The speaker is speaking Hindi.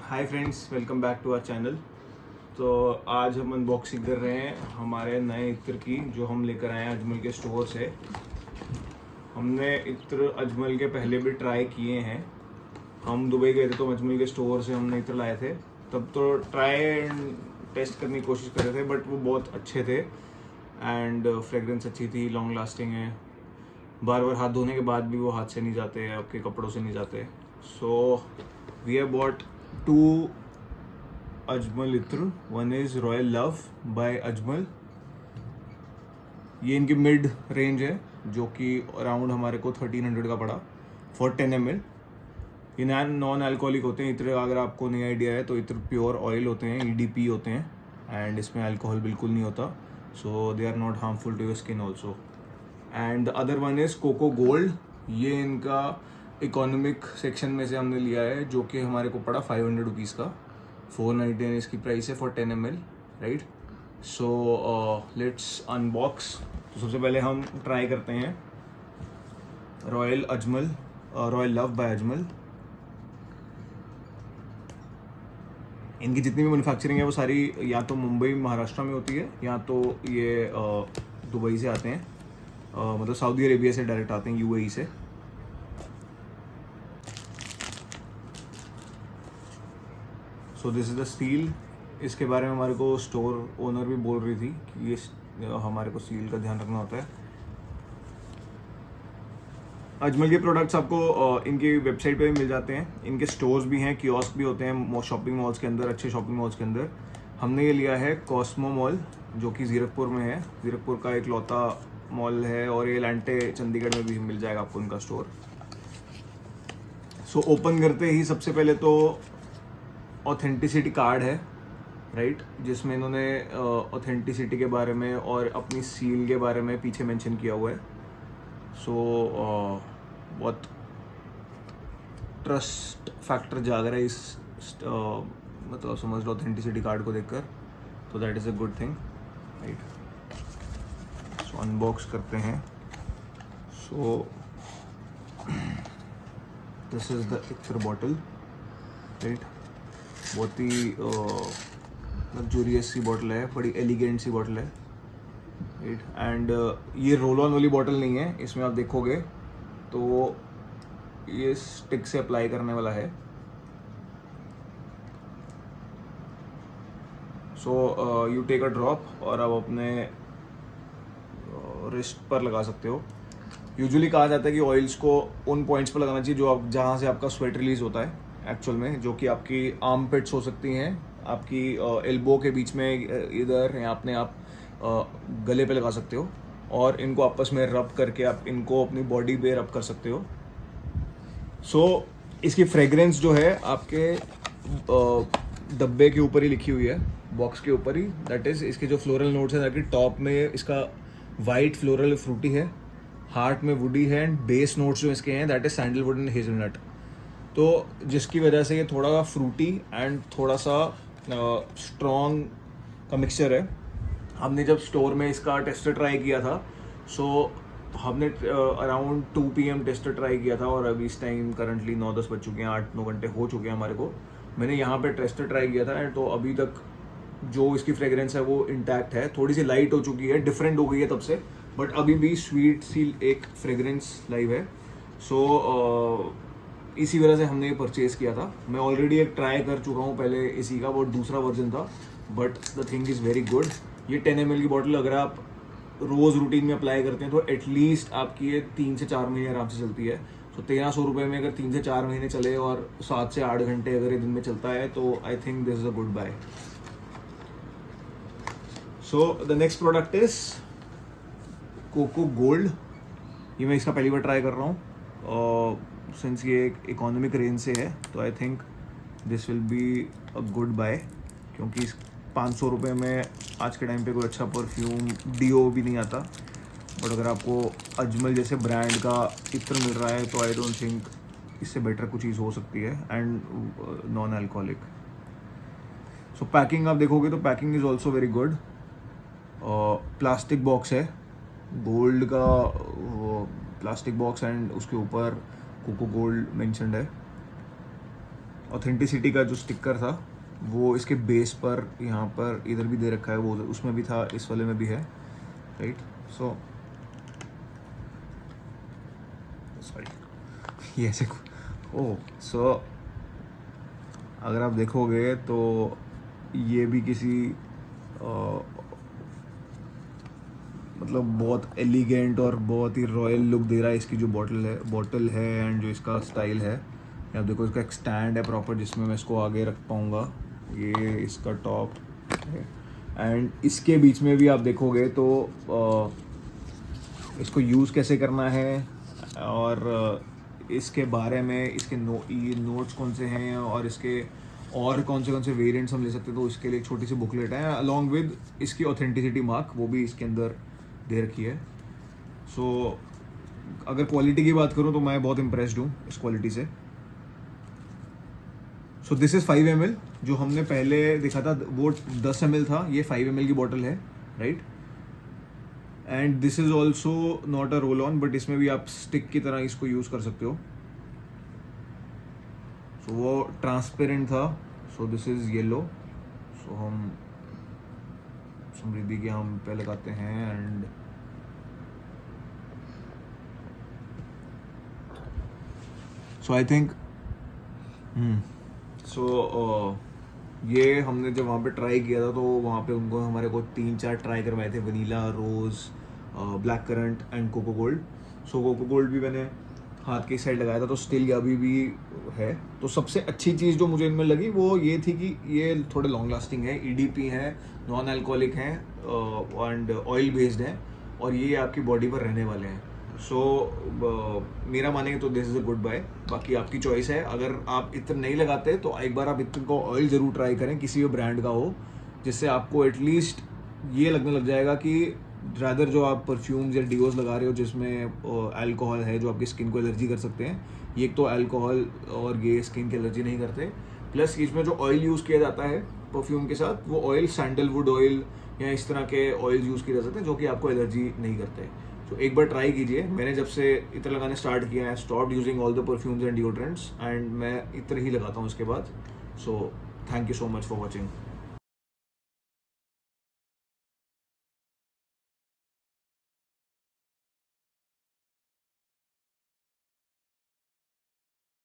Hi friends, welcome back to our channel. तो आज हम अनबॉक्सिंग कर रहे हैं हमारे नए इत्र की, जो हम लेकर आए हैं अजमल के स्टोर से। हमने इत्र अजमल के पहले भी ट्राई किए हैं। हम दुबई गए थे तो अजमल के स्टोर से हमने इत्र लाए थे। तब तो ट्राई एंड टेस्ट करने की कोशिश कर रहे थे, बट वो बहुत अच्छे थे एंड फ्रेगरेंस अच्छी थी, लॉन्ग लास्टिंग है। बार बार हाथ धोने के बाद भी वो हाथ से नहीं जाते, आपके कपड़ों से नहीं जाते। So we have bought two Ajmal इत्र। One is royal love by Ajmal. ये इनकी मिड रेंज है, जो कि अराउंड हमारे को 1300 का पड़ा फॉर 10 ml। ये नॉन अल्कोहलिक होते हैं इत्र। अगर आपको नहीं आइडिया है तो इत्र प्योर ऑयल होते हैं, EDP होते हैं एंड इसमें अल्कोहल बिल्कुल नहीं होता। So they are not harmful to your skin also. And the other one is cocoa gold. ये इनका इकोनॉमिक सेक्शन में से हमने लिया है, जो कि हमारे को पड़ा 500 रुपीज़ का। 499 इसकी प्राइस है for 10 ml, right. So let's unbox. तो सबसे पहले हम ट्राई करते हैं रॉयल लव बाय अजमल। इनकी जितनी भी मैन्युफैक्चरिंग है वो सारी या तो मुंबई महाराष्ट्र में होती है, या तो ये दुबई से आते हैं, मतलब सऊदी अरेबिया से डायरेक्ट आते हैं, UAE से। So this is the seal. इसके बारे में हमारे को स्टोर ओनर भी बोल रही थी कि ये हमारे को सील का ध्यान रखना होता है। अजमल के प्रोडक्ट्स आपको इनकी वेबसाइट पे भी मिल जाते हैं। इनके स्टोर्स भी हैं, कियोस्क भी होते हैं शॉपिंग मॉल्स के अंदर, अच्छे शॉपिंग मॉल्स के अंदर। हमने ये लिया है कॉस्मो मॉल, जो कि ज़ीरकपुर में है। ज़ीरकपुर का एक लौता मॉल है, और ये लांटे चंडीगढ़ में भी मिल जाएगा आपको इनका स्टोर। सो ओपन करते ही सबसे पहले तो ऑथेंटिसिटी कार्ड है, राइट, जिसमें इन्होंने ऑथेंटिसिटी के बारे में और अपनी सील के बारे में पीछे मेंशन किया हुआ है। सो बहुत ट्रस्ट फैक्टर जाग रहा है इस मतलब समझ लो ऑथेंटिसिटी कार्ड को देखकर, तो that is a good thing, right. So unbox करते हैं। सो दिस इज़ द इत्र बॉटल, राइट। बहुत ही लग्जूरियस सी बॉटल है, बड़ी एलिगेंट सी बॉटल है, राइट। एंड ये रोल ऑन वाली बॉटल नहीं है। इसमें आप देखोगे तो ये स्टिक से अप्लाई करने वाला है। So you take a drop और आप अपने रिस्ट पर लगा सकते हो। यूजुअली कहा जाता है कि ऑयल्स को उन पॉइंट्स पर लगाना चाहिए जो आप जहाँ से आपका स्वेट रिलीज होता है एक्चुअल में, जो कि आपकी आर्म पिट्स हो सकती हैं, आपकी एल्बो के बीच में इधर, या अपने आप गले पे लगा सकते हो, और इनको आपस में रब करके आप इनको अपनी बॉडी पे रब कर सकते हो। सो इसकी फ्रेगरेंस जो है आपके डब्बे के ऊपर ही लिखी हुई है, बॉक्स के ऊपर ही। दैट इज़ इसके जो फ्लोरल नोट्स हैं, ताकि टॉप में इसका वाइट फ्लोरल फ्रूटी है, हार्ट में वुडी है, एंड बेस नोट्स जो इसके हैं that is sandalwood and hazelnut. तो जिसकी वजह से ये थोड़ा फ्रूटी एंड थोड़ा सा स्ट्रॉन्ग का मिक्सचर है। हमने जब स्टोर में इसका टेस्टर ट्राई किया था, सो हमने अराउंड 2 PM टेस्टर ट्राई किया था, और अभी इस टाइम करंटली 9-10 बज चुके हैं, 8-9 घंटे हो चुके हैं हमारे को। मैंने यहाँ पे टेस्टर ट्राई किया था, एंड तो अभी तक जो इसकी फ्रेगरेंस है वो इंटैक्ट है। थोड़ी सी लाइट हो चुकी है, डिफरेंट हो गई है तब से, बट अभी भी स्वीट सी एक फ्रेगरेंस लाइव है। सो इसी वजह से हमने ये परचेज़ किया था। मैं ऑलरेडी एक ट्राई कर चुका हूँ पहले इसी का, वो दूसरा वर्जन था, but the thing is very good. ये 10 ml की बॉटल अगर आप रोज़ रूटीन में अप्लाई करते हैं तो एटलीस्ट आपकी ये 3 से 4 महीने आराम से चलती है। तो 1300 रुपये में अगर 3 से 4 महीने चले और 7 से 8 घंटे अगर ये दिन में चलता है, तो I think this is a good buy. So the next product is cocoa gold. ये मैं इसका पहली बार ट्राई कर रहा हूँ। सिंस ये एक इकोनॉमिक रेंज से है, तो I think this will be a good buy, क्योंकि इस 500 रुपये में आज के टाइम पे कोई अच्छा परफ्यूम डीओ भी नहीं आता। बट अगर आपको अजमल जैसे ब्रांड का इत्र मिल रहा है, तो आई डोंट थिंक इससे बेटर कुछ चीज़ हो सकती है, and non alcoholic. So packing आप देखोगे तो packing is also very good. Plastic box है, गोल्ड का प्लास्टिक बॉक्स, एंड उसके ऊपर कोको गोल्ड मेंशन्ड है। ऑथेंटिसिटी का जो स्टिकर था वो इसके बेस पर यहाँ पर इधर भी दे रखा है, वो उसमें भी था, इस वाले में भी है, राइट। सो सॉरी ये ऐसे ओह सो अगर आप देखोगे तो ये भी किसी मतलब बहुत एलिगेंट और बहुत ही रॉयल लुक दे रहा है इसकी जो बॉटल है एंड जो इसका स्टाइल है। आप देखो इसका एक स्टैंड है प्रॉपर जिसमें मैं इसको आगे रख पाऊँगा, ये इसका टॉप है एंड इसके बीच में भी आप देखोगे तो इसको यूज़ कैसे करना है और इसके बारे में इसके ये नोट्स कौन से हैं और इसके और कौन से वेरिएंट्स हम ले सकते हैं, तो इसके लिए एक छोटी सी बुकलेट है अलॉन्ग विद इसकी ऑथेंटिसिटी मार्क, वो भी इसके अंदर दे रखी है। सो अगर क्वालिटी की बात करूं तो मैं बहुत इम्प्रेस्ड हूँ इस क्वालिटी से। सो दिस इज़ 5 ml, जो हमने पहले देखा था वो 10 ml था, ये 5 ml की बॉटल है, right. And this is also not a roll on, but इसमें भी आप स्टिक की तरह इसको यूज़ कर सकते हो। सो वो ट्रांसपेरेंट था, सो दिस इज़ येलो। सो हम समृद्धि के हम पे लगाते हैं एंड सो आई थिंक ये हमने जब वहाँ पे ट्राई किया था तो वहाँ पे उनको हमारे को 3-4 ट्राई करवाए थे, vanilla, rose, black currant and cocoa gold. So cocoa gold भी मैंने हाथ की साइड लगाया था तो स्टिल अभी भी है। तो सबसे अच्छी चीज़ जो मुझे इनमें लगी वो ये थी कि ये थोड़े लॉन्ग लास्टिंग है, EDP है, नॉन अल्कोहलिक हैं एंड ऑयल बेस्ड हैं और ये आपकी बॉडी पर रहने वाले हैं। सो मेरा मानेंगे तो this is a good buy. बाकी आपकी चॉइस है, अगर आप इत्र नहीं लगाते तो एक बार आप इत्र को ऑयल ज़रूर ट्राई करें, किसी भी ब्रांड का हो, जिससे आपको एटलीस्ट ये लगने लग जाएगा कि रादर जो आप परफ्यूम्स या डिओज लगा रहे हो जिसमें अल्कोहल है जो आपकी स्किन को एलर्जी कर सकते हैं, ये एक तो अल्कोहल और ये स्किन की एलर्जी नहीं करते, प्लस इसमें जो ऑयल यूज़ किया जाता है परफ्यूम के साथ वो ऑयल सैंडलवुड ऑयल या इस तरह के ऑयल यूज़ किए जा सकते हैं जो कि आपको एलर्जी नहीं करते। तो एक बार ट्राई कीजिए। मैंने जब से इत्र लगाने स्टार्ट किया है, stopped using all the perfumes and deodorants and मैं इत्र ही लगाता हूँ इसके बाद। So thank you so much for watching.